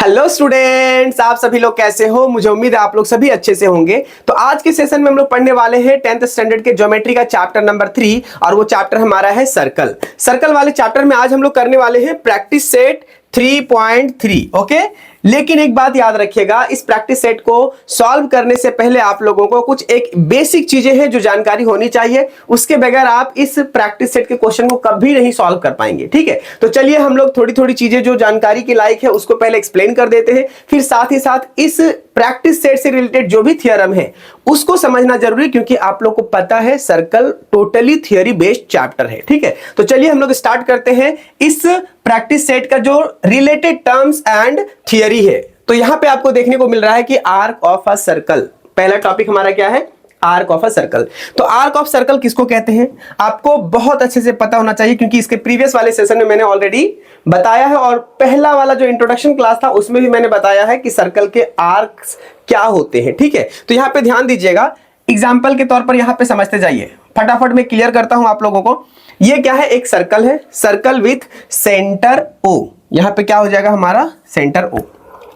Hello students, आप सभी लोग कैसे हो। मुझे उम्मीद है आप लोग सभी अच्छे से होंगे। तो आज के सेशन में हम लोग पढ़ने वाले हैं 10th स्टैंडर्ड के ज्योमेट्री का चैप्टर नंबर 3 और वो चैप्टर हमारा है सर्कल। सर्कल वाले चैप्टर में आज हम लोग करने वाले हैं प्रैक्टिस सेट 3.3। ओके, लेकिन एक बात याद रखिएगा, इस प्रैक्टिस सेट को सॉल्व करने से पहले आप लोगों को कुछ एक बेसिक चीजें हैं जो जानकारी होनी चाहिए। उसके बगैर आप इस प्रैक्टिस सेट के क्वेश्चन को कभी नहीं सॉल्व कर पाएंगे। ठीक है, तो चलिए हम लोग थोड़ी थोड़ी चीजें जो जानकारी के लायक है उसको पहले एक्सप्लेन कर देते हैं, फिर साथ ही साथ इस प्रैक्टिस सेट से रिलेटेड जो भी थ्योरम है उसको समझना जरूरी, क्योंकि आप लोग को पता है circle totally theory based chapter है। ठीक है, तो चलिए हम लोग स्टार्ट करते हैं इस प्रैक्टिस सेट का जो रिलेटेड टर्म्स एंड थियरी है। तो यहां पे आपको देखने को मिल रहा है कि आर्क ऑफ अ सर्कल, पहला टॉपिक हमारा क्या है, आर्क ऑफ अ सर्कल। तो आर्क ऑफ सर्कल किसको कहते हैं आपको बहुत अच्छे से पता होना चाहिए, क्योंकि इसके प्रीवियस वाले सेशन में मैंने ऑलरेडी बताया है और पहला वाला जो इंट्रोडक्शन क्लास था उसमें भी मैंने बताया है कि सर्कल के आर्क्स क्या होते हैं। ठीक है, तो यहां पे ध्यान दीजिएगा, एग्जाम्पल के तौर पर यहां पे समझते जाइए। फटाफट मैं क्लियर करता हूं आप लोगों को। ये क्या है, एक सर्कल है, सर्कल विथ सेंटर ओ। यहां पे क्या हो जाएगा हमारा, सेंटर ओ।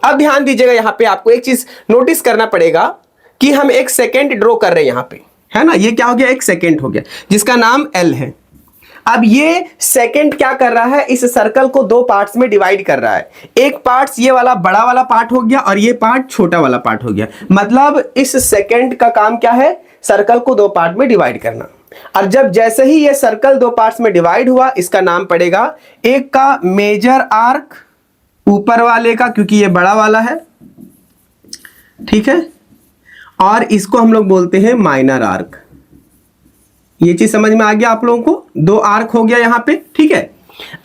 अब ध्यान दीजिएगा, यहां पे आपको एक चीज नोटिस करना पड़ेगा कि हम एक सेकंड ड्रॉ कर रहे हैं यहां पे, है ना। ये क्या हो गया, एक सेकंड हो गया जिसका नाम एल है। अब ये सेकंड क्या कर रहा है, इस सर्कल को दो पार्ट्स में डिवाइड कर रहा है। एक पार्ट ये वाला बड़ा वाला पार्ट हो गया और ये पार्ट छोटा वाला पार्ट हो गया। मतलब इस सेकंड का काम क्या है, सर्कल को दो पार्ट में डिवाइड करना। और जब जैसे ही ये सर्कल दो पार्ट्स में डिवाइड हुआ, इसका नाम पड़ेगा, एक का मेजर आर्क ऊपर वाले का, क्योंकि ये बड़ा वाला है, ठीक है, और इसको हम लोग बोलते हैं माइनर आर्क। ये चीज समझ में आ गया आप लोगों को, दो आर्क हो गया यहां पे। ठीक है,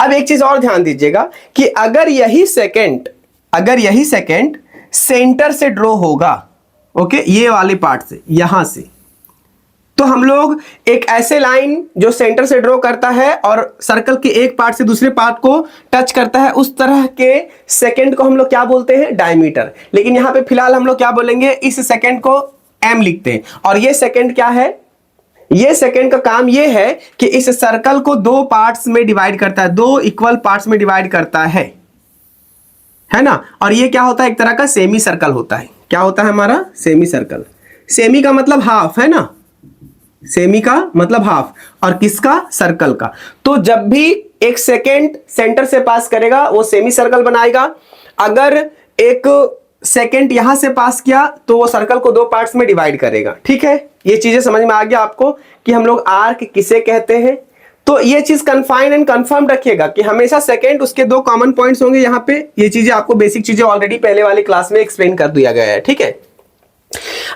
अब एक चीज और ध्यान दीजिएगा कि अगर यही सेकंड सेंटर से ड्रॉ होगा, ओके, ये वाले पार्ट से, यहां से, तो हम लोग एक ऐसे लाइन जो सेंटर से ड्रॉ करता है और सर्कल के एक पार्ट से दूसरे पार्ट को टच करता है, उस तरह के सेकंड को हम लोग क्या बोलते हैं, डायमीटर। लेकिन यहां पे फिलहाल हम लोग क्या बोलेंगे, इस सेकंड को एम लिखते हैं। और ये सेकंड क्या है, ये सेकंड का काम ये है कि इस सर्कल को दो पार्ट्स में डिवाइड करता है, दो इक्वल पार्ट्स में डिवाइड करता है ना। और ये क्या होता है, एक तरह का सेमी सर्कल होता है। क्या होता है हमारा, सेमी सर्कल। सेमी का मतलब हाफ, है ना, सेमी का मतलब हाफ, और किसका, सर्कल का। तो जब भी एक सेकंड सेंटर से पास करेगा वो सेमी सर्कल बनाएगा। अगर एक सेकंड यहां से पास किया तो वो सर्कल को दो पार्ट्स में डिवाइड करेगा। ठीक है, ये चीजें समझ में आ गया आपको कि हम लोग आर्क किसे कहते हैं। तो ये चीज कन्फाइन एंड कंफर्म रखिएगा कि हमेशा सेकंड, उसके दो कॉमन पॉइंट्स होंगे यहां पे। ये चीजें आपको बेसिक चीजें ऑलरेडी पहले वाली क्लास में एक्सप्लेन कर दिया गया है। ठीक है,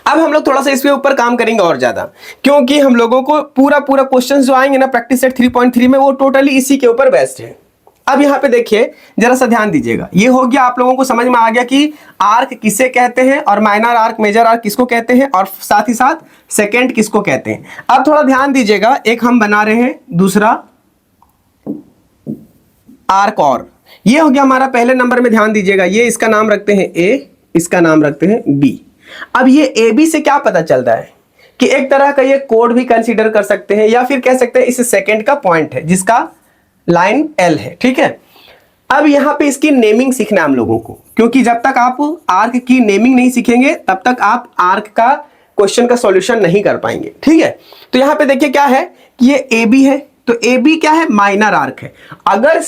अब हम लोग थोड़ा सा इसके ऊपर काम करेंगे और ज्यादा, क्योंकि हम लोगों को पूरा क्वेश्चंस जो आएंगे ना प्रैक्टिस सेट 3.3 में, वो टोटली इसी के ऊपर बेस्ड है। अब यहां पे देखिए, जरा सा ध्यान दीजिएगा, ये हो गया, आप लोगों को समझ में आ गया कि आर्क किसे कहते हैं और माइनर आर्क, मेजर आर्क किसको कहते हैं, और साथ ही साथ सेकंड किसको कहते हैं। अब थोड़ा ध्यान दीजिएगा, एक हम बना रहे हैं दूसरा आर्क, और ये हो गया हमारा पहले नंबर में। ध्यान दीजिएगा, ये इसका नाम रखते हैं ए, इसका नाम रखते हैं बी। अब ये ए बी से क्या पता चलता है कि एक तरह का ये कोड भी कंसीडर कर सकते हैं, या फिर कह सकते हैं इस सेकंड का पॉइंट है जिसका लाइन एल है। ठीक है, अब यहां पे इसकी नेमिंग सीखना है हम लोगों को, क्योंकि जब तक आप आर्क की नेमिंग नहीं सीखेंगे तब तक आप आर्क का क्वेश्चन का सॉल्यूशन नहीं कर पाएंगे। ठीक है, तो यहां पे देखिए क्या है कि ये ए बी है, तो ए बी क्या है, माइनर आर्क है। अगर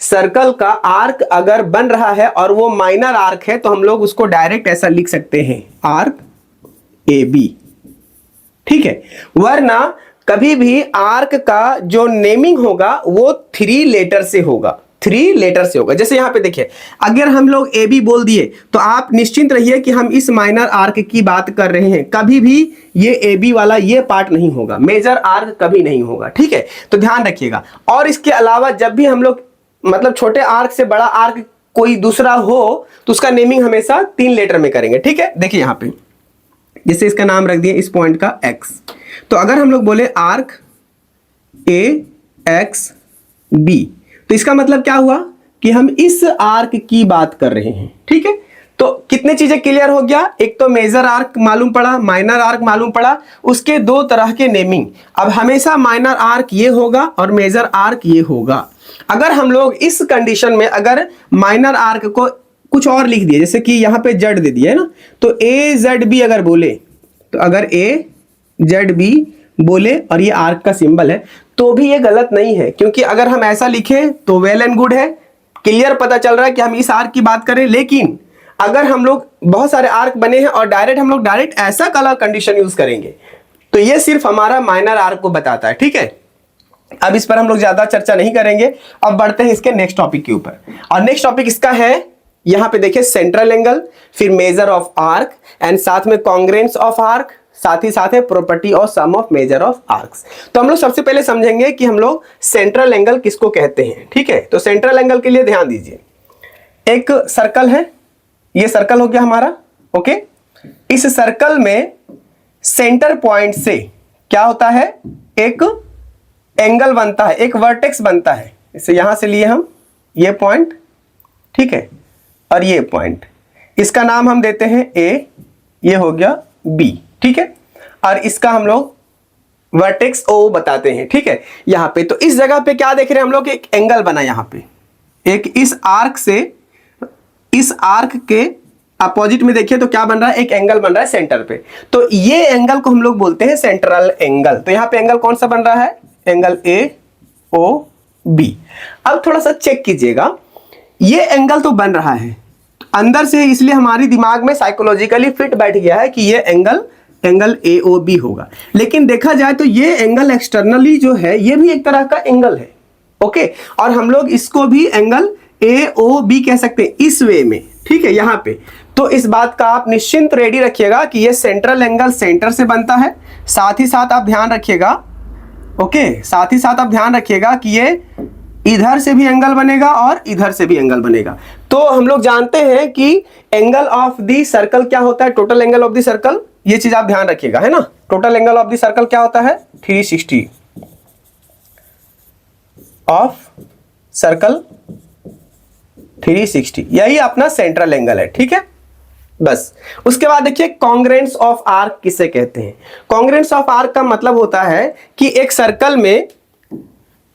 सर्कल का आर्क अगर बन रहा है और वो माइनर आर्क है, तो हम लोग उसको डायरेक्ट ऐसा लिख सकते हैं, आर्क ए बी। ठीक है, वरना कभी भी आर्क का जो नेमिंग होगा वो 3 लेटर से होगा, 3 लेटर से होगा। जैसे यहां पे देखिए, अगर हम लोग ए बी बोल दिए तो आप निश्चिंत रहिए कि हम इस माइनर आर्क की बात कर रहे हैं। कभी भी ये ए बी वाला ये पार्ट नहीं होगा, मेजर आर्क कभी नहीं होगा। ठीक है, तो ध्यान रखिएगा। और इसके अलावा जब भी हम लोग मतलब छोटे आर्क से बड़ा आर्क कोई दूसरा हो तो उसका नेमिंग हमेशा 3 लेटर में करेंगे। ठीक है, देखिए यहां पे जैसे इसका नाम रख दिए इस पॉइंट का एक्स, तो अगर हम लोग बोले आर्क ए एक्स बी, तो इसका मतलब क्या हुआ कि हम इस आर्क की बात कर रहे हैं। ठीक है, तो कितने चीजें क्लियर हो गया, एक तो मेजर आर्क मालूम पड़ा, माइनर आर्क मालूम पड़ा, उसके दो तरह के नेमिंग। अब हमेशा माइनर आर्क ये होगा और मेजर आर्क ये होगा। अगर हम लोग इस कंडीशन में अगर माइनर आर्क को कुछ और लिख दिए, जैसे कि यहां पे जेड दे दिया है ना, तो ए जेड बी अगर बोले, तो अगर ए जेड बी बोले और ये आर्क का सिंबल है, तो भी ये गलत नहीं है, क्योंकि अगर हम ऐसा लिखें तो वेल एंड गुड है, क्लियर पता चल रहा है कि हम इस आर्क की बात करें। लेकिन अगर हम लोग बहुत सारे आर्क बने हैं और हम लोग डायरेक्ट ऐसा कलर कंडीशन यूज करेंगे, तो ये सिर्फ हमारा माइनर आर्क को बताता है, ठीक है। अब इस पर हम लोग ज्यादा चर्चा नहीं करेंगे, अब बढ़ते हैं इसके नेक्स्ट टॉपिक के ऊपर। और नेक्स्ट टॉपिक इसका है, यहां पे देखिए सेंट्रल एंगल, फिर मेजर ऑफ आर्क एंड साथ में कॉन्ग्रेंस ऑफ आर्क, साथ ही साथ है प्रॉपर्टी और सम ऑफ मेजर ऑफ आर्क्स। तो हम लोग सबसे पहले समझेंगे कि हम लोग सेंट्रल एंगल किसको कहते हैं, ठीक है। तो सेंट्रल एंगल के लिए ध्यान दीजिए, एक सर्कल है, ये सर्कल हो गया हमारा, ओके। इस सर्कल में सेंटर पॉइंट से क्या होता है, एक एंगल बनता है, एक वर्टेक्स बनता है। इसे यहां से लिए हम ये पॉइंट, ठीक है, और ये पॉइंट, इसका नाम हम देते हैं ए, ये हो गया बी, ठीक है, और इसका हम लोग वर्टेक्स ओ बताते हैं, ठीक है, यहां पे। तो इस जगह पे क्या देख रहे हैं हम लोग, एक एंगल बना यहां पे, एक इस आर्क से इस आर्क के अपोजिट में देखिए तो क्या बन रहा है, एक एंगल बन रहा है सेंटर पे। तो ये एंगल को हम लोग बोलते हैं सेंट्रल एंगल। तो यहां पे एंगल कौन सा बन रहा है, एंगल ए ओ बी। अब थोड़ा सा चेक कीजिएगा, ये एंगल तो बन रहा है अंदर से, इसलिए हमारी दिमाग में साइकोलॉजिकली फिट बैठ गया है कि ये एंगल ए ओ बी होगा। लेकिन देखा जाए तो ये एंगल एक्सटर्नली जो है, ये भी एक तरह का एंगल है, ओके। और हम लोग इसको भी एंगल ए ओ बी कह सकते हैं इस वे में, ठीक है, यहां पे। तो इस बात का आप निश्चिंत रेडी रखिएगा कि ये सेंट्रल एंगल सेंटर से बनता है। साथ ही साथ आप ध्यान रखिएगा, ओके, साथ ही साथ आप ध्यान रखिएगा कि ये इधर से भी एंगल बनेगा और इधर से भी एंगल बनेगा। तो हम लोग जानते हैं कि एंगल ऑफ द सर्कल क्या होता है, total angle of the circle, ये चीज आप ध्यान रखिएगा, है ना। Total angle of the circle क्या होता है, 360 ऑफ सर्कल 360, यही अपना सेंट्रल एंगल है, ठीक है। बस उसके बाद देखिए कॉन्ग्रेंस ऑफ आर्क किसे कहते हैं। कॉन्ग्रेंस ऑफ आर्क का मतलब होता है कि एक सर्कल में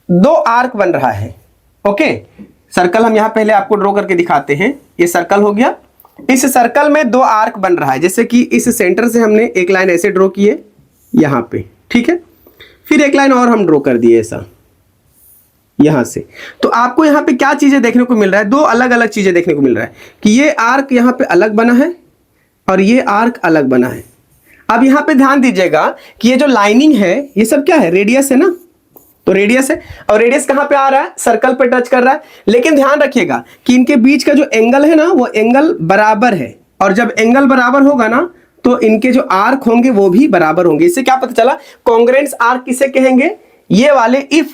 दो आर्क बन रहा है, ओके। सर्कल हम यहां पहले आपको ड्रॉ करके दिखाते हैं, ये सर्कल हो गया, इस सर्कल में दो आर्क बन रहा है, जैसे कि इस सेंटर से हमने एक लाइन ऐसे ड्रॉ किए यहां पे, ठीक है, फिर एक लाइन और हम ड्रॉ कर दिए ऐसा यहां से। तो आपको यहां पे क्या चीजें देखने को मिल रहा है, दो अलग अलग चीजें देखने को मिल रहा है कि ये आर्क यहां पे अलग बना है और ये आर्क अलग बना है। अब यहां पे ध्यान दीजिएगा कि ये जो लाइनिंग है ये सब क्या है, रेडियस है ना, तो रेडियस है, और रेडियस कहां पे आ रहा है, सर्कल पे टच कर रहा है। लेकिन ध्यान रखिएगा कि इनके बीच का जो एंगल है ना, वो एंगल बराबर है, और जब एंगल बराबर होगा ना तो इनके जो आर्क होंगे वो भी बराबर होंगे। इससे क्या पता चला, कॉन्ग्रेंस आर्क किसे कहेंगे, ये वाले, if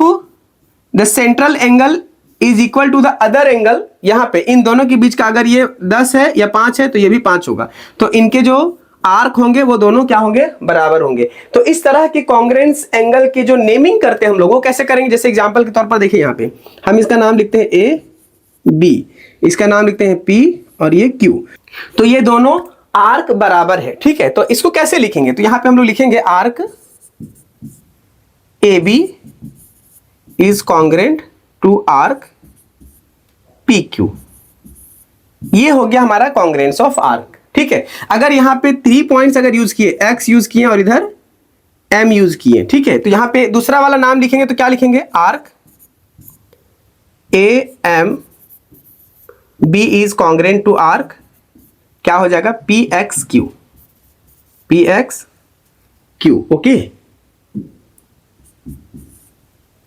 the central angle is equal to the other angle, यहां पे इन दोनों के बीच का अगर ये 10 है या 5 है तो ये भी 5 होगा, तो इनके जो आर्क होंगे वो दोनों क्या होंगे, बराबर होंगे। तो इस तरह के कॉन्ग्रेंस एंगल की जो नेमिंग करते हैं हम लोग, वो कैसे करेंगे, जैसे एग्जांपल के तौर पर देखिए यहां पे हम इसका नाम लिखते हैं ए बी, इसका नाम लिखते हैं पी और ये क्यू, तो ये दोनों आर्क बराबर है, ठीक है। तो इसको कैसे लिखेंगे, तो यहां पे हम लोग लिखेंगे arc A B is congruent to arc P Q, ये हो गया हमारा कॉन्ग्रेंस ऑफ आर्क, ठीक है। अगर यहां पे 3 पॉइंट्स अगर यूज किए, एक्स यूज किए और इधर एम यूज किए, ठीक है, तो यहां पे दूसरा वाला नाम लिखेंगे तो क्या लिखेंगे, arc A M B is congruent to arc, क्या हो जाएगा, पी एक्स क्यू, ओके।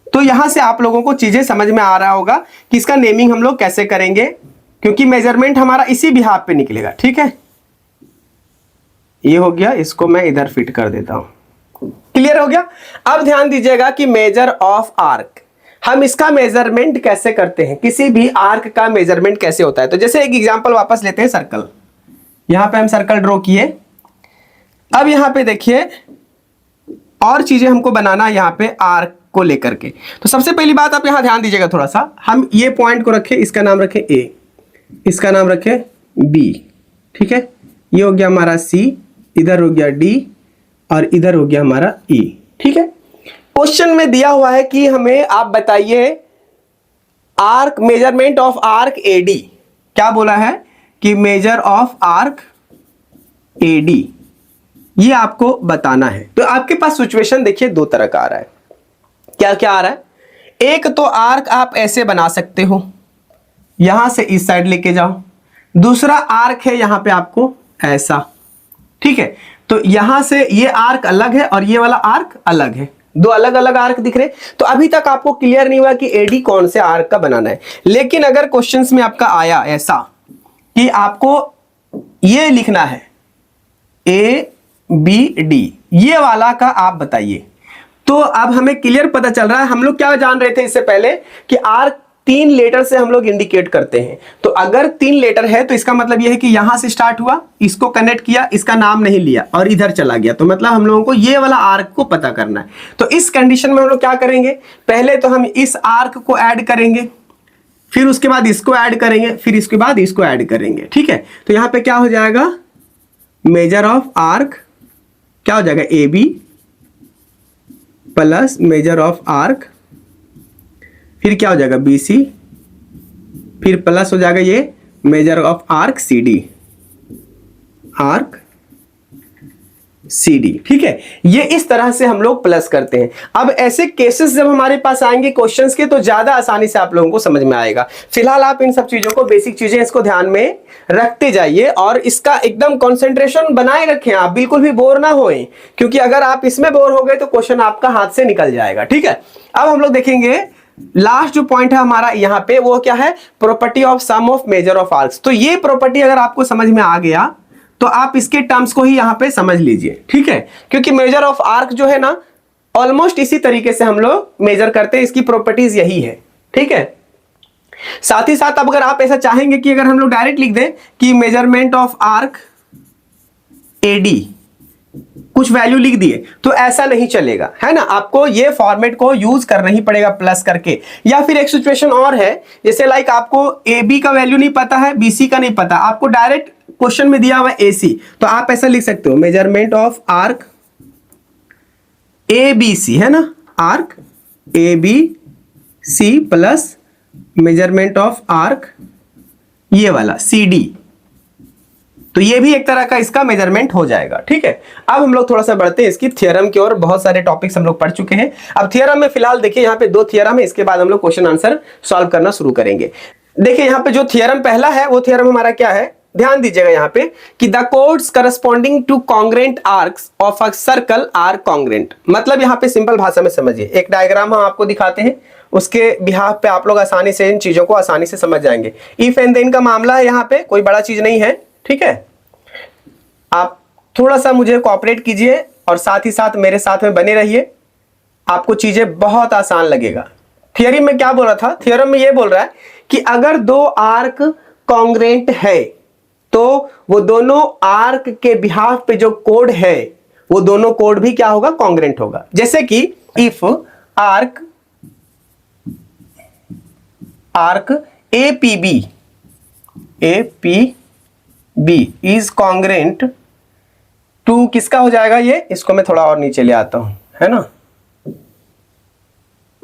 तो यहां से आप लोगों को चीजें समझ में आ रहा होगा कि इसका नेमिंग हम लोग कैसे करेंगे, क्योंकि मेजरमेंट हमारा इसी बिहाफ पे निकलेगा, ठीक है। ये हो गया, इसको मैं इधर फिट कर देता हूं, क्लियर हो गया। अब ध्यान दीजिएगा कि मेजर ऑफ आर्क, हम इसका मेजरमेंट कैसे करते हैं, किसी भी आर्क का मेजरमेंट कैसे होता है। तो जैसे एक एग्जांपल वापस लेते हैं, सर्कल, यहां पे हम सर्कल ड्रॉ किए। अब यहां पे देखिए और चीजें हमको बनाना है यहां पे आर्क को लेकर के। तो सबसे पहली बात आप यहां ध्यान दीजिएगा थोड़ा सा, हम ये पॉइंट को रखें, इसका नाम रखें ए, इसका नाम रखें बी, ठीक है, ये हो गया हमारा सी, इधर हो गया डी और इधर हो गया हमारा ई, ठीक है। क्वेश्चन में दिया हुआ है कि हमें आप बताइए arc, measurement of arc AD, क्या बोला है कि मेजर ऑफ आर्क एडी, ये आपको बताना है। तो आपके पास सिचुएशन देखिए दो तरह का आ रहा है। क्या क्या आ रहा है? एक तो आर्क आप ऐसे बना सकते हो, यहां से इस साइड लेके जाओ। दूसरा आर्क है यहां पे आपको ऐसा, ठीक है। तो यहां से ये आर्क अलग है और ये वाला आर्क अलग है, दो अलग अलग आर्क दिख रहे। तो अभी तक आपको क्लियर नहीं हुआ कि एडी कौन से आर्क का बनाना है। लेकिन अगर क्वेश्चंस में आपका आया ऐसा कि आपको ये लिखना है ए बी डी, ये वाला का आप बताइए, तो अब हमें क्लियर पता चल रहा है। हम लोग क्या जान रहे थे इससे पहले कि आर्क 3 लेटर से हम लोग इंडिकेट करते हैं। तो अगर 3 लेटर है तो इसका मतलब यह है कि यहां से स्टार्ट हुआ, इसको कनेक्ट किया, इसका नाम नहीं लिया और इधर चला गया। तो मतलब हम लोगों को ये वाला आर्क को पता करना है। तो इस कंडीशन में हम लोग क्या करेंगे, पहले तो हम इस आर्क को ऐड करेंगे, फिर उसके बाद इसको ऐड करेंगे, फिर इसके बाद इसको ऐड करेंगे, ठीक है। तो यहां पर क्या हो जाएगा, मेजर ऑफ आर्क क्या हो जाएगा, A B plus measure of arc, फिर क्या हो जाएगा बी सी, फिर प्लस हो जाएगा ये measure of arc C D, arc C D, ठीक है। ये इस तरह से हम लोग प्लस करते हैं। अब ऐसे केसेस जब हमारे पास आएंगे क्वेश्चंस के, तो ज्यादा आसानी से आप लोगों को समझ में आएगा। फिलहाल आप इन सब चीजों को, बेसिक चीजें इसको ध्यान में रखते जाइए और इसका एकदम कंसंट्रेशन बनाए रखें, आप बिल्कुल भी बोर ना होएं, क्योंकि अगर आप इसमें बोर हो गए तो क्वेश्चन आपका हाथ से निकल जाएगा, ठीक है। अब हम लोग देखेंगे लास्ट जो पॉइंट है हमारा यहां पे, वो क्या है, property of sum of measure of arcs. तो ये प्रॉपर्टी अगर आपको समझ में आ गया तो आप इसके टर्म्स को ही यहां पे समझ लीजिए, ठीक है। क्योंकि मेजर ऑफ आर्क जो है ना, ऑलमोस्ट इसी तरीके से हम लोग मेजर करते हैं, इसकी प्रॉपर्टीज यही है, ठीक है। साथ ही साथ अब अगर आप ऐसा चाहेंगे कि अगर हम लोग डायरेक्ट लिख दें कि मेजरमेंट ऑफ आर्क एडी, कुछ वैल्यू लिख दिए, तो ऐसा नहीं चलेगा, है ना। आपको ये फॉर्मेट को यूज करना ही पड़ेगा प्लस करके। या फिर एक सिचुएशन और है, जैसे लाइक आपको ए बी का वैल्यू नहीं पता है, बी सी का नहीं पता, आपको डायरेक्ट क्वेश्चन में दिया हुआ ए सी, तो आप ऐसा लिख सकते हो measurement of arc A B C, है ना, arc A B C plus measurement of arc ये वाला सी डी। तो ये भी एक तरह का इसका मेजरमेंट हो जाएगा, ठीक है। अब हम लोग थोड़ा सा बढ़ते हैं इसकी थ्योरम की ओर। बहुत सारे टॉपिक्स हम लोग पढ़ चुके हैं। अब थ्योरम में फिलहाल देखिए यहाँ पे 2 थ्योरम है, इसके बाद हम लोग क्वेश्चन आंसर सॉल्व करना शुरू करेंगे। देखिए यहाँ पे जो थ्योरम पहला है वो थ्योरम हमारा क्या है, ध्यान दीजिएगा यहाँ पे कि the chords corresponding to congruent arcs of a circle are congruent. मतलब यहाँ पे सिंपल भाषा में समझिए, एक डायग्राम हम आपको दिखाते हैं, उसके बिहाफ पे आप लोग आसानी से इन चीजों को आसानी से समझ जाएंगे। इफ एंड देन का मामला है, यहाँ पे कोई बड़ा चीज नहीं है, ठीक है। आप थोड़ा सा मुझे कोऑपरेट कीजिए और साथ ही साथ मेरे साथ में बने रहिए, आपको चीजें बहुत आसान लगेगा। थियरी में क्या बोल रहा था, थ्योरम में ये बोल रहा है कि अगर 2 आर्क कॉन्ग्रेंट है तो वो दोनों आर्क के बिहाफ पे जो कोड है वो दोनों कोड भी क्या होगा, कॉन्ग्रेंट होगा। जैसे कि if arc APB is congruent to, किसका हो जाएगा ये, इसको मैं थोड़ा और नीचे ले आता हूं, है ना,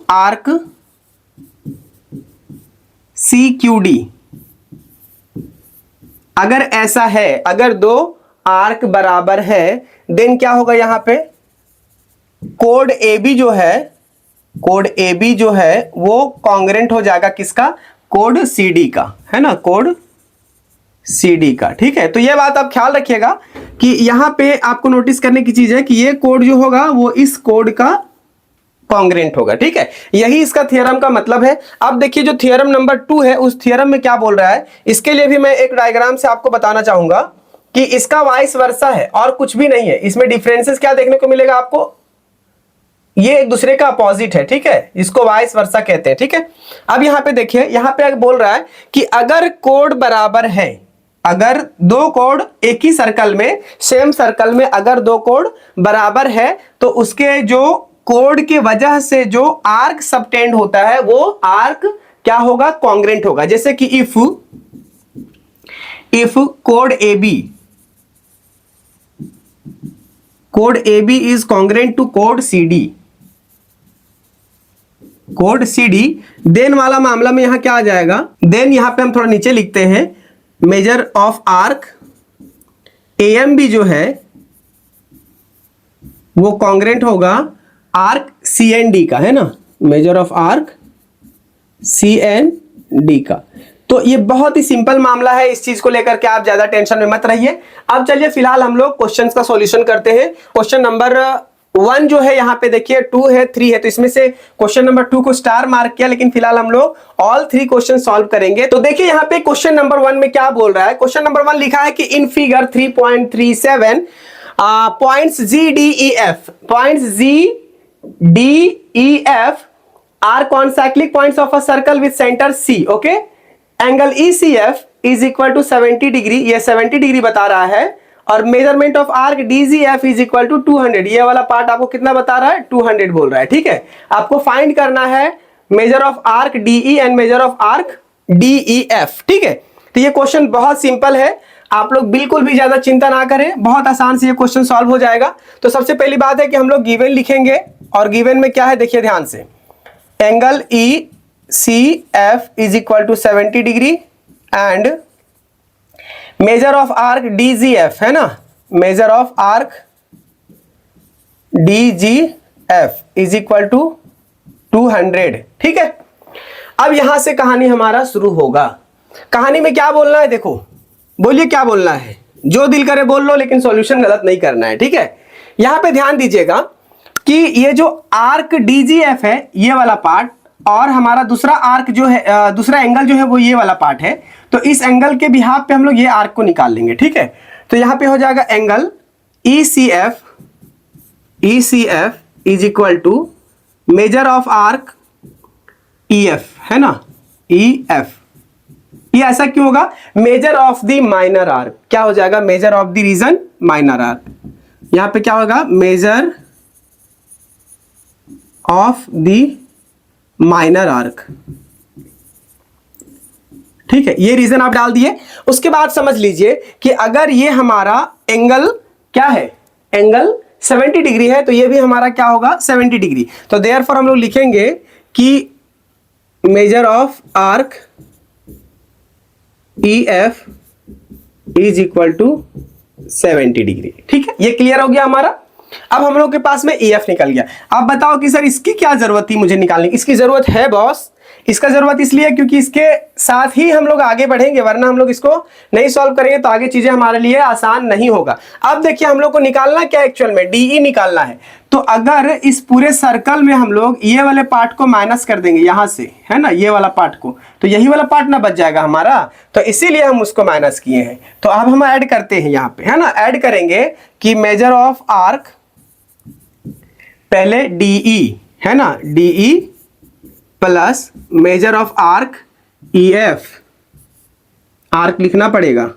आर्क CQD। अगर ऐसा है, अगर 2 आर्क बराबर है, देन क्या होगा, यहां पे कोड AB जो है वो कॉन्ग्रेंट हो जाएगा किसका, कोड CD का, है ना, कोड CD का, ठीक है। तो ये बात आप ख्याल रखिएगा कि यहां पे आपको नोटिस करने की चीज है कि ये कोड जो होगा वो इस कोड का कॉन्ग्रेंट होगा, ठीक है। यही इसका थ्योरम का मतलब है। अब देखिए जो थ्योरम नंबर 2 है, उस थ्योरम में क्या बोल रहा है, इसके लिए भी मैं एक डायग्राम से आपको बताना चाहूंगा कि इसका वाइस वर्सा है और कुछ भी नहीं है। इसमें डिफरेंसेस क्या देखने को मिलेगा आपको, ये एक दूसरे का अपोजिट है, ठीक है, इसको वाइस वर्सा कहते हैं, ठीक है। अब यहां पे देखिए, यहां पे बोल रहा है कि अगर कोड बराबर है, अगर 2 कोड एक ही सर्कल में, सेम सर्कल में अगर 2 कोड बराबर है, तो उसके जो कोड के वजह से जो आर्क सबटेंड होता है वो आर्क क्या होगा, कॉन्ग्रेंट होगा। जैसे कि इफ कोड AB इज कॉन्ग्रेंट टू कोड CD, कोड सी डी। देन वाला मामला में यहां क्या आ जाएगा, देन यहां पे हम थोड़ा नीचे लिखते हैं measure of arc A M B जो है वो कॉन्ग्रेंट होगा आर्क सी एन डी का, है ना, measure of arc C N D का। तो ये बहुत ही सिंपल मामला है, इस चीज को लेकर के आप ज्यादा टेंशन में मत रहिए। अब चलिए फिलहाल हम लोग क्वेश्चंस का सॉल्यूशन करते हैं। क्वेश्चन नंबर 1 जो है यहाँ पे देखिए 2 है 3 है, तो इसमें से क्वेश्चन नंबर 2 को स्टार मार्क किया, लेकिन फिलहाल हम लोग ऑल 3 क्वेश्चन सॉल्व करेंगे। तो देखिए यहाँ पे क्वेश्चन नंबर 1 में क्या बोल रहा है। क्वेश्चन नंबर 1 लिखा है कि in figure 3.37 points G D E F, points G D E F are concyclic points of a circle with centre C. Okay, angle ECF is equal to 70 degree, ये 70 degree बता रहा है, और measurement of arc DGF is equal to 200, ये वाला part आपको कितना बता रहा है, 200 बोल रहा है। ठीक है, आपको फाइंड करना है major of arc DE and measure of arc DEF। ठीक है, तो ये क्वेश्चन बहुत सिंपल है, आप लोग बिल्कुल भी ज्यादा चिंता ना करें, बहुत आसान से ये क्वेश्चन सॉल्व हो जाएगा। तो सबसे पहली बात है कि हम लोग गिवन लिखेंगे, और गिवन में क्या है देखिए ध्यान से, angle ECF is equal to 70 degree and measure of arc DGF, है ना, measure of arc DGF is equal to 200। ठीक है, अब यहां से कहानी हमारा शुरू होगा। कहानी में क्या बोलना है, देखो बोलिए क्या बोलना है, जो दिल करे बोल लो, लेकिन सॉल्यूशन गलत नहीं करना है। ठीक है, यहां पे ध्यान दीजिएगा कि ये जो आर्क DGF है ये वाला पार्ट, और हमारा दूसरा आर्क जो है, दूसरा एंगल जो है वो ये वाला पार्ट है। तो इस एंगल के बिहाफ पे हम लोग ये आर्क को निकाल लेंगे। ठीक है, तो यहां पे हो जाएगा angle ECF is equal to measure of arc EF, है ना, EF। ये ऐसा क्यों होगा, measure of the minor arc, क्या हो जाएगा, measure of the region minor arc. यहां पे क्या होगा, measure of the minor arc. ठीक है, ये रीजन आप डाल दिए। उसके बाद समझ लीजिए कि अगर ये हमारा एंगल क्या है, एंगल 70 डिग्री है, तो ये भी हमारा क्या होगा, 70 डिग्री। तो देयरफॉर हम लोग लिखेंगे कि measure of arc EF is equal to 70 degree. ठीक है, ये क्लियर हो गया हमारा। अब हम लोग के पास में EF निकल गया। अब बताओ कि सर इसकी क्या जरूरत थी मुझे निकालने की। इसकी जरूरत है बॉस, इसका जरूरत इसलिए क्योंकि इसके साथ ही हम लोग आगे बढ़ेंगे, वरना हम लोग इसको नहीं सॉल्व करेंगे तो आगे चीजें हमारे लिए आसान नहीं होगा। अब देखिए हम लोग को निकालना क्या, एक्चुअल में DE निकालना है। तो अगर इस पूरे सर्कल में हम लोग ये वाले पार्ट को माइनस कर देंगे यहां से, है ना, ये वाला पार्ट को, तो यही वाला पार्ट ना बच जाएगा हमारा, तो इसीलिए हम उसको माइनस किए हैं। तो अब हम ऐड करते हैं यहाँ पे, है ना, ऐड करेंगे कि मेजर ऑफ आर्क, पहले DE, है ना, DE plus measure of arc EF, arc लिखना पड़ेगा,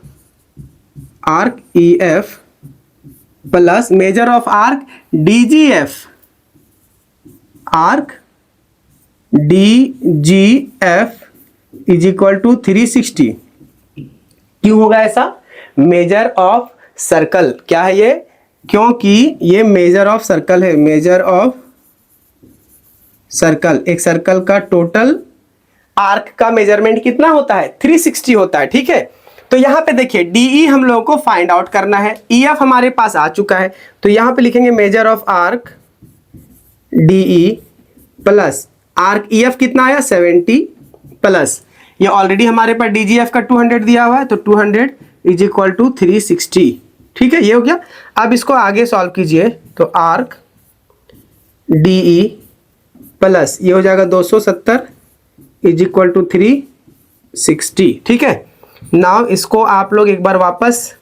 arc EF plus measure of arc DGF, arc DGF is equal to 360। क्यों होगा ऐसा, मेजर ऑफ सर्कल, क्या है ये, क्योंकि ये मेजर ऑफ सर्कल है, मेजर ऑफ सर्कल, एक सर्कल का टोटल आर्क का मेजरमेंट कितना होता है, 360 होता है। ठीक है, तो यहां पे देखिए DE हम लोगों को फाइंड आउट करना है, EF हमारे पास आ चुका है, तो यहां पे लिखेंगे major of arc DE plus arc EF कितना आया, 70 प्लस ये ऑलरेडी हमारे पास DGF का 200 दिया हुआ है, तो 200 इज इक्वल टू 360। ठीक है, ये हो गया। अब इसको आगे सॉल्व कीजिए, तो आर्क DE प्लस ये हो जाएगा 270 इज इक्वल टू 360। ठीक है, नाउ इसको आप लोग एक बार वापस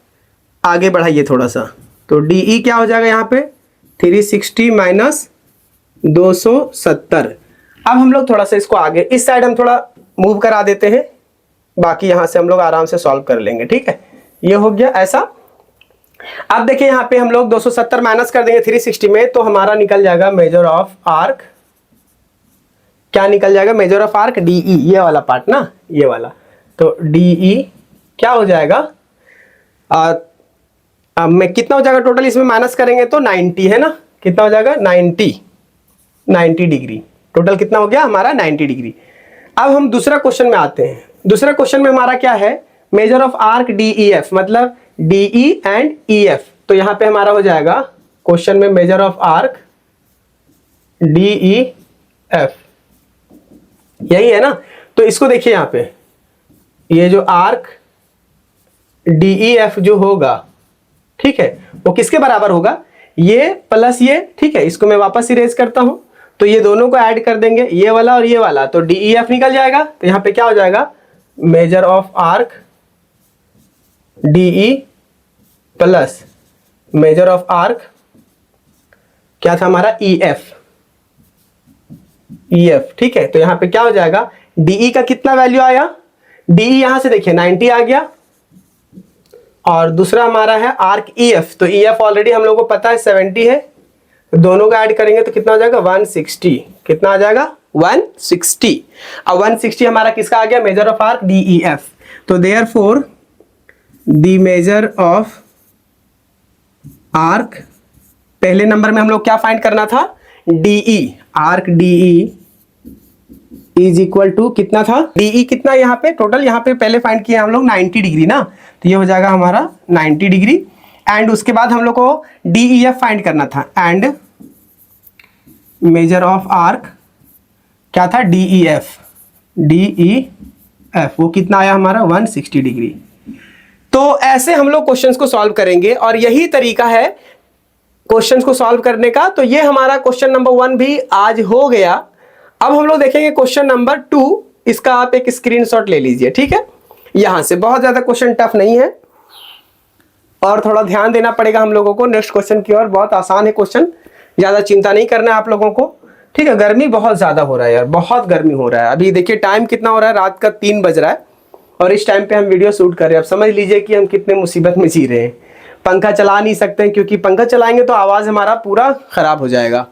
आगे बढ़ाइए थोड़ा सा, तो DE क्या हो जाएगा यहाँ पे, 360 माइनस 270। अब हम लोग थोड़ा सा इसको आगे इस साइड हम थोड़ा मूव करा देते हैं, बाकी यहां से हम लोग आराम से सॉल्व कर लेंगे। ठीक है, ये हो गया ऐसा। अब देखिए यहाँ पे हम लोग 270 माइनस कर देंगे 360 में, तो हमारा निकल जाएगा मेजर ऑफ आर्क, क्या निकल जाएगा, मेजर ऑफ आर्क DE, ये वाला पार्ट ना, ये वाला, तो DE क्या हो जाएगा, मैं कितना हो जाएगा टोटल इसमें माइनस करेंगे तो 90, है ना, कितना हो जाएगा 90 डिग्री टोटल कितना हो गया हमारा 90 डिग्री। अब हम दूसरा क्वेश्चन में आते हैं। दूसरा क्वेश्चन में हमारा क्या है, मेजर ऑफ आर्क DEF, मतलब DE एंड EF। तो यहां पे हमारा हो जाएगा क्वेश्चन में मेजर ऑफ आर्क DEF, यही है ना। तो इसको देखिए यहां पे, ये जो आर्क DEF जो होगा, ठीक है, वो किसके बराबर होगा, ये प्लस ये, ठीक है। इसको मैं वापस इरेज करता हूं, तो ये दोनों को ऐड कर देंगे, ये वाला और ये वाला, तो DEF निकल जाएगा। तो यहां पे क्या हो जाएगा, measure of arc DE plus measure of arc क्या था हमारा EF, ठीक है। तो यहां पे क्या हो जाएगा, DE का कितना वैल्यू आया, DE यहां से देखिए 90 आ गया, और दूसरा हमारा है आर्क EF, तो EF ऑलरेडी हम लोगों को पता है 70 है, दोनों का ऐड करेंगे तो कितना हो जाएगा 160, कितना आ जाएगा 160। अब 160 हमारा किसका आ गया, मेजर ऑफ आर्क DEF। तो therefore the measure of arc, पहले नंबर में हम लोग क्या फाइंड करना था, DE, arc DE is equal to कितना था, DE कितना यहाँ पे टोटल, यहाँ पे पहले फाइंड किया हम लोग 90 डिग्री ना, तो ये हो जाएगा हमारा 90 डिग्री। एंड उसके बाद हम लोग को DEF फाइंड करना था, एंड मेजर ऑफ आर्क क्या था DEF, वो कितना आया हमारा 160 डिग्री। तो ऐसे हम लोग क्वेश्चंस को सॉल्व करेंगे, और यही तरीका है क्वेश्चंस को सॉल्व करने का। तो ये हमारा क्वेश्चन नंबर 1 भी आज हो गया। अब हम लोग देखेंगे क्वेश्चन नंबर 2, इसका आप एक स्क्रीनशॉट ले लीजिए, ठीक है। यहां से बहुत ज्यादा क्वेश्चन टफ नहीं है, और थोड़ा ध्यान देना पड़ेगा हम लोगों को नेक्स्ट क्वेश्चन की ओर। बहुत आसान है क्वेश्चन, ज्यादा चिंता नहीं करना है आप लोगों को, ठीक है। गर्मी बहुत ज्यादा हो रहा है यार, बहुत गर्मी हो रहा है। अभी देखिए टाइम कितना हो रहा है, रात का 3 बज रहा है, और इस टाइम पे हम वीडियो शूट कर रहे हैं। अब समझ लीजिए कि हम कितने मुसीबत में जी रहे हैं। पंखा चला नहीं सकते हैं, क्योंकि पंखा चलाएंगे तो आवाज हमारा पूरा खराब हो जाएगा।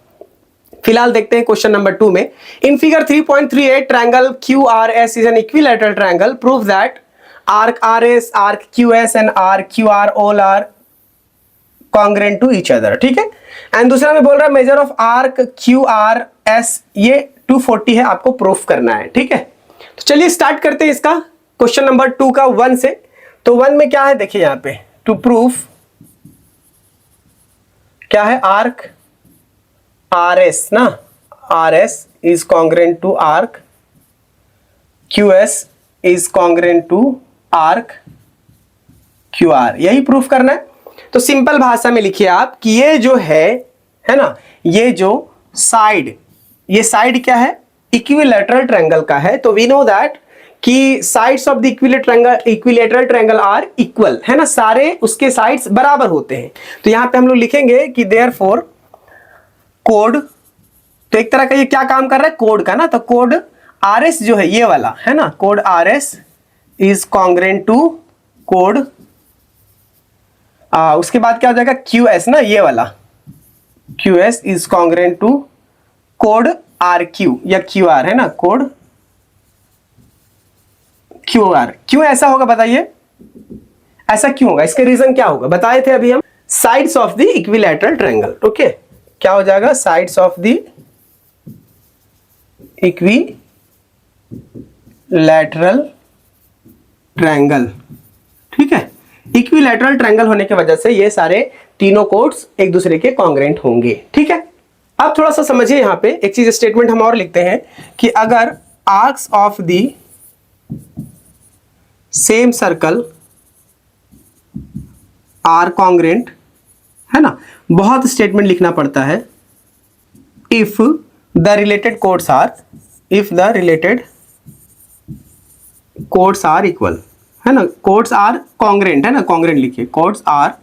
फिलहाल देखते हैं क्वेश्चन नंबर 2 में। In figure 3.38 triangle QRS is an equilateral triangle, prove that arc RS, arc QS and arc QR all are congruent to each other, ठीक है। एंड दूसरा में बोल रहा है मेजर ऑफ आर्क QRS, ये 240 है, आपको प्रूफ करना है, ठीक है। तो चलिए स्टार्ट करते हैं इसका क्वेश्चन नंबर 2 का 1 से। तो 1 में क्या है देखिए यहां पे, टू प्रूफ क्या है, आर्क RS ना, RS is congruent to arc QS is congruent to arc QR, यही प्रूफ करना है। तो सिंपल भाषा में लिखिए आप कि ये जो है ना, ये जो साइड, ये साइड क्या है, इक्विलैटरल ट्रायंगल का है। तो वी नो दैट कि sides of the equilateral triangle are equal, है ना, सारे उसके साइड्स बराबर होते हैं। तो यहां पे हम लोग लिखेंगे कि देयरफॉर कोड, तो एक तरह का ये क्या काम कर रहा है, कोड का ना। तो कोड RS जो है ये वाला है ना, कोड RS इज कॉन्ग्रेंट टू कोड, उसके बाद क्या हो जाएगा QS ना, ये वाला QS इज कॉन्ग्रेंट टू कोड RQ या QR, है ना, कोड QR। क्यों ऐसा होगा बताइए, ऐसा क्यों होगा, इसके रीजन क्या होगा, बताए थे अभी हम, sides of the equilateral triangle, okay. क्या हो जाएगा, sides of the equilateral triangle, ठीक है। इक्विलैटरल ट्रायंगल होने की वजह से ये सारे तीनों कोड्स एक दूसरे के कॉन्ग्रेंट होंगे, ठीक है। अब थोड़ा सा समझिए, यहां पे एक चीज स्टेटमेंट हम और लिखते हैं कि अगर arcs of the same circle are congruent, है ना, बहुत स्टेटमेंट लिखना पड़ता है। If the related chords are, if the related chords are equal, है ना, कोड्स आर कॉन्ग्रेंट, है ना, कॉन्ग्रेंट लिखिए, कोड्स आर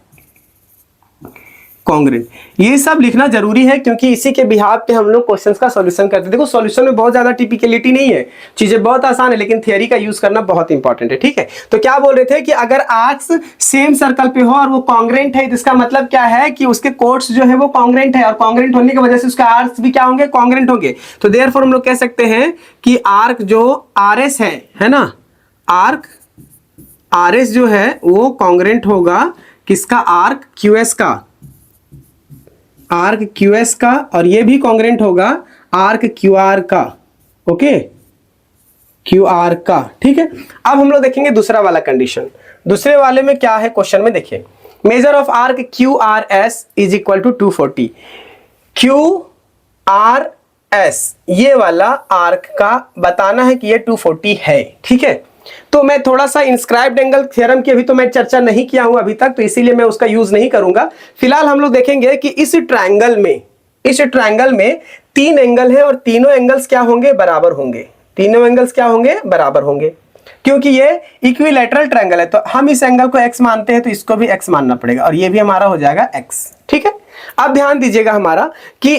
कॉन्ग्रेंट। ये सब लिखना जरूरी है, क्योंकि इसी के बिहाफ पे हम लोग क्वेश्चंस का सॉल्यूशन करते हैं। देखो सॉल्यूशन में बहुत ज्यादा टिपिकलिटी नहीं है, चीजें बहुत आसान है, लेकिन थियरी का यूज करना बहुत इंपॉर्टेंट है, ठीक है। तो क्या बोल रहे थे कि अगर आर्क्स सेम सर्कल पे हो और वो कॉन्ग्रेंट है, तो इसका मतलब क्या है कि उसके कोड्स जो है वो कॉन्ग्रेंट है, और कॉन्ग्रेंट होने की वजह से उसके आर्क्स भी क्या होंगे, कॉन्ग्रेंट होंगे। तो देयरफॉर हम लोग कह सकते हैं कि आर्क जो RS है ना, आर्क RS जो है वो कॉन्ग्रेंट होगा किसका, आर्क QS का, आर्क QS का, और ये भी कॉन्ग्रेंट होगा आर्क क्यू आर का, ओके, क्यू आर का, ठीक है। अब हम लोग देखेंगे दूसरा वाला कंडीशन। दूसरे वाले में क्या है क्वेश्चन में, देखिए measure of arc Q R S is equal to 240। Q R S ये वाला आर्क का बताना है कि ये 240 है, ठीक है। तो मैं थोड़ा सा इंस्क्राइब्ड एंगल थ्योरम की अभी तो मैं चर्चा नहीं किया हूं अभी तक, तो इसीलिए मैं उसका यूज नहीं करूंगा। फिलहाल हम लोग देखेंगे कि इस ट्रायंगल में 3 एंगल है और तीनों एंगल्स क्या होंगे, बराबर होंगे। तीनों एंगल्स क्या होंगे, बराबर होंगे, क्योंकि ये इक्विलैटरल ट्रायंगल है। तो हम इस एंगल को x मानते हैं तो इसको भी x मानना पड़ेगा, और ये भी हमारा हो जाएगा x, ठीक है। अब ध्यान दीजिएगा हमारा कि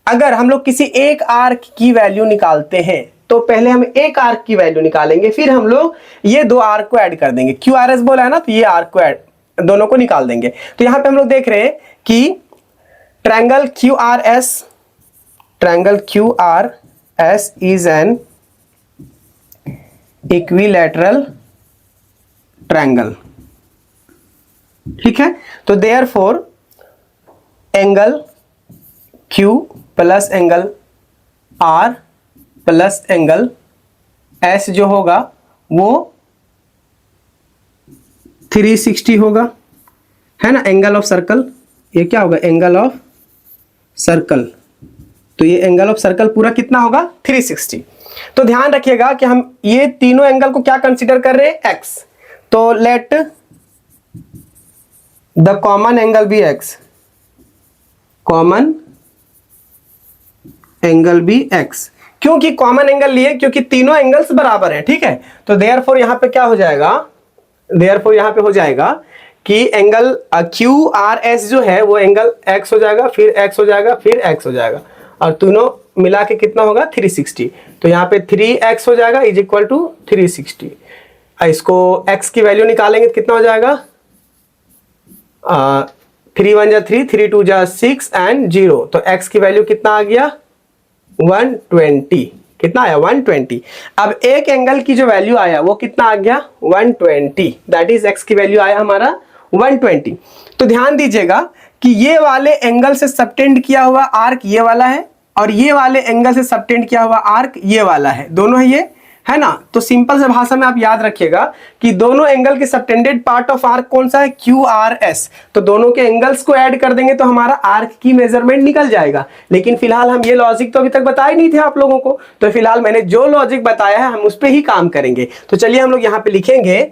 अगर हम लोग किसी एक आर्क की वैल्यू निकालते हैं तो पहले हम एक आर्क की वैल्यू निकालेंगे, फिर हम लोग ये 2 आर्क को ऐड कर देंगे। क्यू आर एस बोला है ना, तो ये आर्क को ऐड, दोनों को निकाल देंगे। तो यहां पे हम लोग देख रहे हैं कि triangle Q R S is an equilateral triangle, ठीक है। तो therefore angle Q plus angle R plus angle S जो होगा वो 360 होगा, है ना। एंगल ऑफ सर्कल, ये क्या होगा, एंगल ऑफ सर्कल। तो ये एंगल ऑफ सर्कल पूरा कितना होगा, 360। तो ध्यान रखिएगा कि हम ये तीनों एंगल को क्या कंसीडर कर रहे हैं, x। तो let the common angle be x, common angle be x। क्योंकि कॉमन एंगल लिए, क्योंकि तीनों एंगल्स बराबर हैं, ठीक है। तो देयरफॉर यहां पे क्या हो जाएगा, देयरफॉर यहां पे हो जाएगा कि एंगल क्यू आर एस जो है वो एंगल x हो जाएगा, फिर x हो जाएगा, फिर x हो जाएगा, और तीनों मिला के कितना होगा, 360। तो यहाँ पे 3x हो जाएगा इज इक्वल टू 360। इसको x की वैल्यू निकालेंगे तो कितना हो जाएगा, 3 1 जा 3, 3 2 जा 6 एंड 0। तो x की वैल्यू कितना आ गया, 120। कितना आया, 120। अब एक एंगल की जो वैल्यू आया वो कितना आ गया, 120। दैट इज x की वैल्यू आया हमारा 120। तो ध्यान दीजिएगा कि ये वाले एंगल से सबटेंड किया हुआ आर्क ये वाला है, और ये वाले एंगल से सबटेंड किया हुआ आर्क ये वाला है, दोनों है ये, है ना। तो सिंपल से भाषा में आप याद रखिएगा कि दोनों एंगल के सबटेंडेड पार्ट ऑफ आर्क कौन सा है, क्यू आर एस। तो दोनों के एंगल्स को ऐड कर देंगे तो हमारा आर्क की मेजरमेंट निकल जाएगा। लेकिन फिलहाल हम ये लॉजिक तो अभी तक बताए नहीं थे आप लोगों को, तो फिलहाल मैंने जो लॉजिक बताया है हम उस पर ही काम करेंगे। तो चलिए हम लोग यहां पे लिखेंगे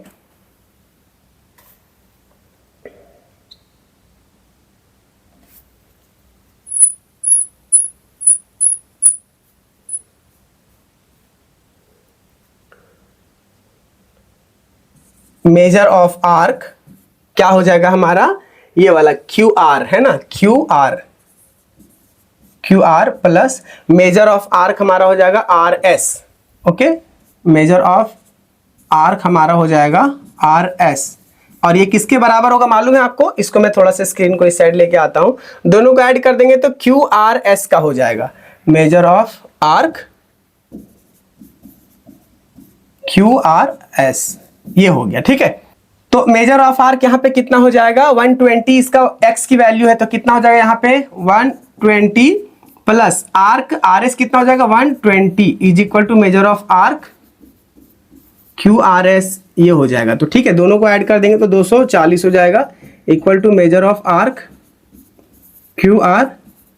मेजर ऑफ आर्क, क्या हो जाएगा हमारा, ये वाला क्यू आर है ना, Q R plus measure of arc हमारा हो जाएगा R S, okay. Major of arc हमारा हो जाएगा आर एस, और ये किसके बराबर होगा मालूम है आपको। इसको मैं थोड़ा सा स्क्रीन को इस साइड लेके आता हूं, दोनों को ऐड कर देंगे तो क्यू आर एस का हो जाएगा measure of arc Q R S, ये हो गया, ठीक है। तो मेजर ऑफ आर्क यहाँ पे कितना हो जाएगा, 120। इसका x की वैल्यू है तो कितना हो जाएगा यहाँ पे 120 प्लस आर्क आर एस कितना हो जाएगा 120 is equal to measure of arc Q R S, ये हो जाएगा। तो ठीक है, दोनों को ऐड कर देंगे तो 240 हो जाएगा equal to measure of arc Q R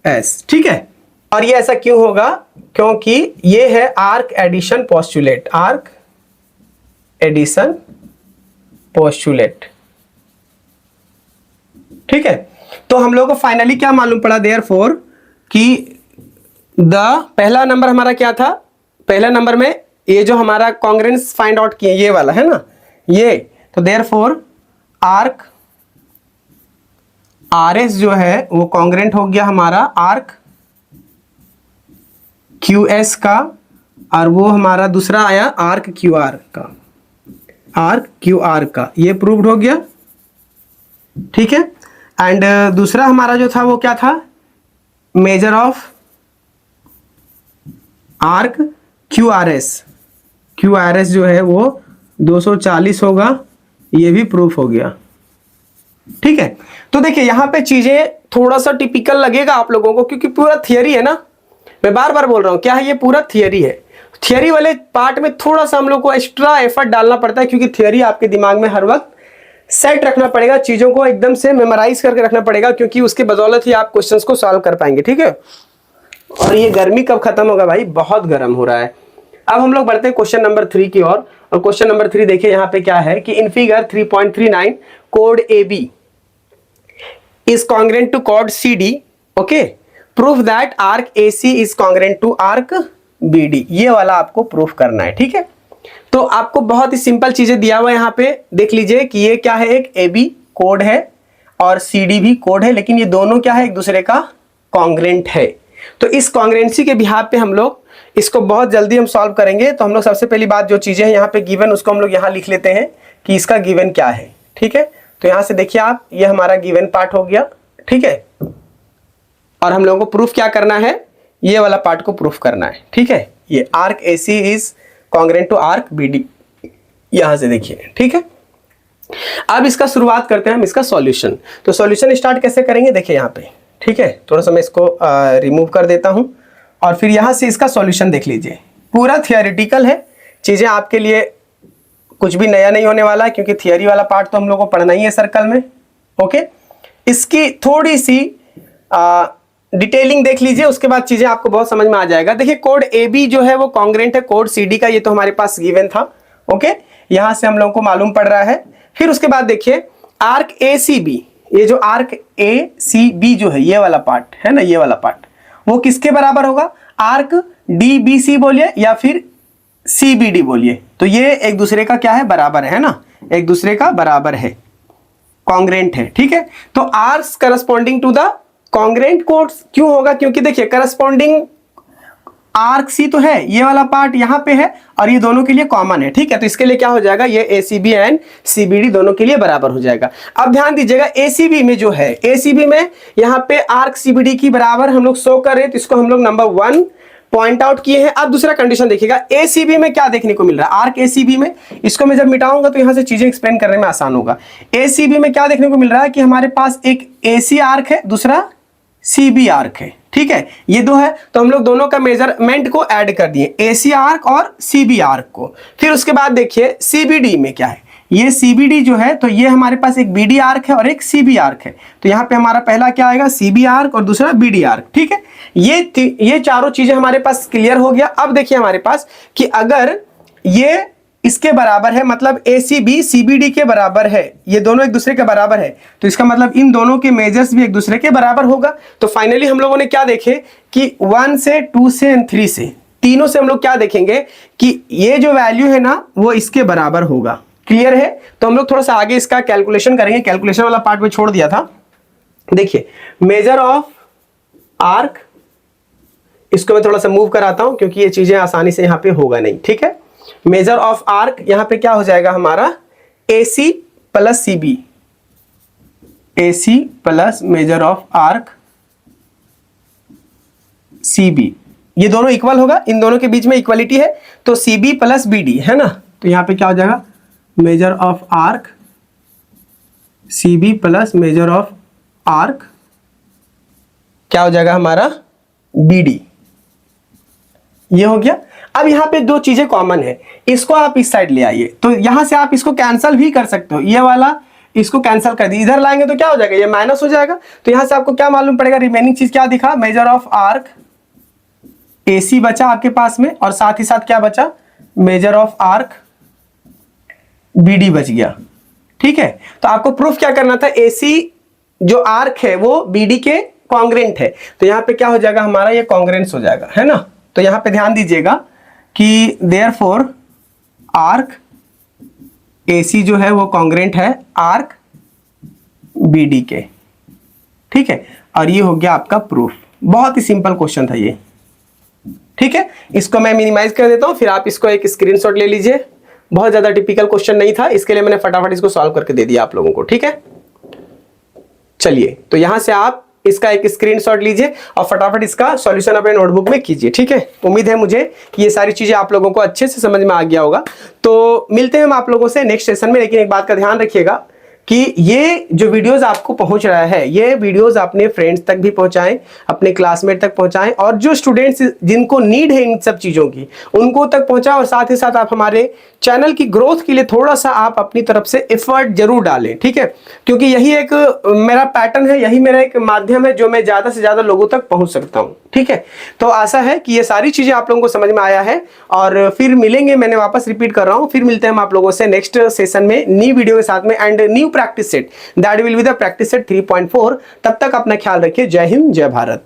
S, ठीक है। और ये ऐसा क्यों होगा, क्योंकि ये है arc addition postulate, arc addition postulate, ठीक है। तो हम लोग को फाइनली क्या मालूम पड़ा, देयरफॉर कि द पहला नंबर हमारा क्या था, पहला नंबर में ये जो हमारा कॉन्ग्रेंस फाइंड आउट किए ये वाला है ना, ये। तो देयरफॉर आर्क आर एस जो है वो कॉन्ग्रेंट हो गया हमारा आर्क क्यू एस का, और वो हमारा दूसरा आया आर्क क्यू आर का, आर्क क्यू आर का, ये प्रूव्ड हो गया, ठीक है। एंड दूसरा हमारा जो था वो क्या था, major of arc Q R S जो है वो 240 होगा, ये भी प्रूफ हो गया, ठीक है। तो देखिए यहां पे चीजें थोड़ा सा टिपिकल लगेगा आप लोगों को, क्योंकि पूरा थियरी है ना, मैं बार बार बोल रहा हूं, क्या है ये पूरा थियरी है। थियरी वाले पार्ट में थोड़ा सा हम लोग को एक्स्ट्रा एफर्ट डालना पड़ता है, क्योंकि थियरी आपके दिमाग में हर वक्त सेट रखना पड़ेगा, चीजों को एकदम से मेमोराइज करके रखना पड़ेगा, क्योंकि उसके बदौलत ही आप क्वेश्चंस को सॉल्व कर पाएंगे, ठीक है। और ये गर्मी कब खत्म होगा भाई, बहुत गर्म हो रहा है। अब हम लोग बढ़ते हैं क्वेश्चन नंबर 3 की ओर। और क्वेश्चन नंबर 3 देखिए यहाँ पे क्या है कि in figure 3.39 code AB is congruent to chord CD, okay, prove that arc AC is congruent to arc BD। ये वाला आपको प्रूफ करना है, ठीक है। तो आपको बहुत ही सिंपल चीजें दिया हुआ है यहाँ पे, देख लीजिए कि ये क्या है, एक AB कोड है और CD भी कोड है, लेकिन ये दोनों क्या है, एक दूसरे का कॉन्ग्रेंट है। तो इस कॉन्ग्रेंसी के बिहाफ पे हम लोग इसको बहुत जल्दी हम सॉल्व करेंगे। तो हम लोग सबसे पहली बात जो चीजें हैं यहाँ पे गिवन, उसको हम लोग यहाँ लिख लेते हैं कि इसका गिवन क्या है, ठीक है। तो यहां से देखिए आप, ये हमारा गिवन पार्ट हो गया, ठीक है। और हम लोगों को प्रूफ क्या करना है, ये वाला पार्ट को प्रूफ करना है, ठीक है। ये arc AC is congruent to arc BD, यहां से देखिए, ठीक है। अब इसका शुरुआत करते हैं हम इसका सॉल्यूशन। तो सॉल्यूशन स्टार्ट कैसे करेंगे, देखिए यहाँ पे, ठीक है। थोड़ा सा मैं इसको रिमूव कर देता हूं और फिर यहां से इसका सॉल्यूशन देख लीजिए। पूरा थियोरेटिकल है, चीजें आपके लिए कुछ भी नया नहीं होने वाला है, क्योंकि थियरी वाला पार्ट तो हम लोग को पढ़ना ही है सर्कल में, ओके। इसकी थोड़ी सी डिटेलिंग देख लीजिए, उसके बाद चीजें आपको बहुत समझ में आ जाएगा। देखिए कोड AB जो है वो कॉन्ग्रेंट है कोड CD का, ये तो हमारे पास गिवन था, ओके। यहां से हम लोगों को मालूम पड़ रहा है। फिर उसके बाद देखिए आर्क ACB, ये जो आर्क ACB जो है, ये वाला पार्ट है ना, ये वाला पार्ट वो किसके बराबर होगा, आर्क DBC बोलिए या फिर CBD बोलिए। तो ये एक दूसरे का क्या है, बराबर है ना, एक दूसरे का बराबर है, कॉन्ग्रेंट है, ठीक है। तो arcs corresponding to the congruent chords क्यों होगा, क्योंकि देखिए करस्पॉन्डिंग आर्क C तो है, ये वाला पार्ट यहां पे है और ये दोनों के लिए कॉमन है, ठीक है। तो इसके लिए क्या हो जाएगा, ये ACB एंड CBD दोनों के लिए बराबर हो जाएगा। अब ध्यान दीजिएगा ACB में जो है, ACB में यहाँ पे आर्क CBD की बराबर हम लोग शो कर रहे हैं, तो इसको हम लोग नंबर 1 पॉइंट आउट किए हैं। अब दूसरा कंडीशन देखिएगा, ACB में क्या देखने को मिल रहा है, आर्क ACB में, इसको मैं जब मिटाऊंगा तो यहां से चीजें एक्सप्लेन करने में आसान होगा। ACB में क्या देखने को मिल रहा है कि हमारे पास एक AC आर्क है, दूसरा CB आर्क है, ठीक है। ये दो है, तो हम लोग दोनों का मेजरमेंट को ऐड कर दिए, AC आर्क और CB आर्क को। फिर उसके बाद देखिए CBD में क्या है, ये CBD जो है, तो ये हमारे पास एक BD आर्क है और एक CB आर्क है। तो यहाँ पे हमारा पहला क्या आएगा, CB आर्क और दूसरा BD आर्क, ठीक है। ये चारों चीजें हमारे पास क्लियर हो गया। अब देखिए हमारे पास कि अगर ये इसके बराबर है, मतलब ACB CBD के बराबर है, ये दोनों एक दूसरे के बराबर है, तो इसका मतलब इन दोनों के मेजर्स भी एक दूसरे के बराबर होगा। तो फाइनली हम लोगों ने क्या देखे कि 1 से 2 से एंड 3 से, तीनों से हम लोग क्या देखेंगे कि ये जो वैल्यू है ना वो इसके बराबर होगा। क्लियर है। तो हम लोग थोड़ा सा आगे इसका कैलकुलेशन करेंगे, कैलकुलेशन वाला पार्ट में छोड़ दिया था। देखिए मेजर ऑफ आर्क, इसको मैं थोड़ा सा मूव कराता हूं क्योंकि ये चीजें आसानी से यहां पे होगा नहीं, ठीक है। मेजर ऑफ आर्क यहां पे क्या हो जाएगा हमारा, AC plus CB, AC plus measure of arc CB, ये दोनों इक्वल होगा, इन दोनों के बीच में इक्वलिटी है, तो CB प्लस BD है ना। तो यहां पे क्या हो जाएगा, measure of arc CB plus measure of arc क्या हो जाएगा हमारा BD, ये हो गया। अब यहां पे दो चीजें कॉमन है, इसको आप इस साइड ले आइए, तो यहां से आप इसको कैंसिल भी कर सकते हो, ये वाला इसको कैंसिल कर दी, इधर लाएंगे तो क्या हो जाएगा, ये माइनस हो जाएगा। तो यहां से आपको क्या मालूम पड़ेगा, रिमेनिंग चीज क्या दिखा, मेजर ऑफ आर्क AC बचा आपके पास में, और साथ ही साथ क्या बचा, मेजर ऑफ आर्क BD बच गया, ठीक है। तो आपको प्रूफ क्या करना था, AC जो आर्क है वो BD के कॉन्ग्रेंट है, तो यहां पे क्या हो जाएगा हमारा, ये कॉन्ग्रेंस हो जाएगा, है ना। तो यहां पे ध्यान दीजिएगा कि देयरफॉर आर्क AC जो है वो कॉन्ग्रेंट है आर्क BD के, ठीक है। और ये हो गया आपका प्रूफ। बहुत ही सिंपल क्वेश्चन था ये, ठीक है। इसको मैं मिनिमाइज कर देता हूं, फिर आप इसको एक स्क्रीनशॉट ले लीजिए। बहुत ज्यादा टिपिकल क्वेश्चन नहीं था, इसके लिए मैंने फटाफट इसको सॉल्व करके दे दिया आप लोगों को, ठीक है। चलिए, तो यहां से आप इसका एक स्क्रीनशॉट लीजिए और फटाफट इसका सॉल्यूशन अपने नोटबुक में कीजिए, ठीक है। उम्मीद है मुझे कि ये सारी चीजें आप लोगों को अच्छे से समझ में आ गया होगा। तो मिलते हैं हम आप लोगों से नेक्स्ट सेशन में, लेकिन एक बात का ध्यान रखिएगा कि ये जो वीडियोस आपको पहुंच रहा है, ये वीडियोस अपने फ्रेंड्स तक भी पहुंचाएं, अपने क्लासमेट तक पहुंचाएं, और जो स्टूडेंट्स जिनको नीड है इन सब चीजों की उनको तक पहुंचाएं। और साथ ही साथ आप हमारे चैनल की ग्रोथ के लिए थोड़ा सा आप अपनी तरफ से एफर्ट जरूर डालें, ठीक है, क्योंकि यही एक मेरा पैटर्न है, यही मेरा एक माध्यम है जो मैं ज्यादा से ज्यादा लोगों तक पहुंच सकता हूं, ठीक है। तो आशा है कि ये सारी चीजें आप लोगों को समझ में आया है, और फिर मिलेंगे, मैंने वापस रिपीट कर रहा हूं, फिर मिलते हैं हम आप लोगों से नेक्स्ट सेशन में न्यू वीडियो के साथ में and new practice set, that will be the practice set 3.4। तब तक अपना ख्याल रखिए। जय हिंद, जय भारत।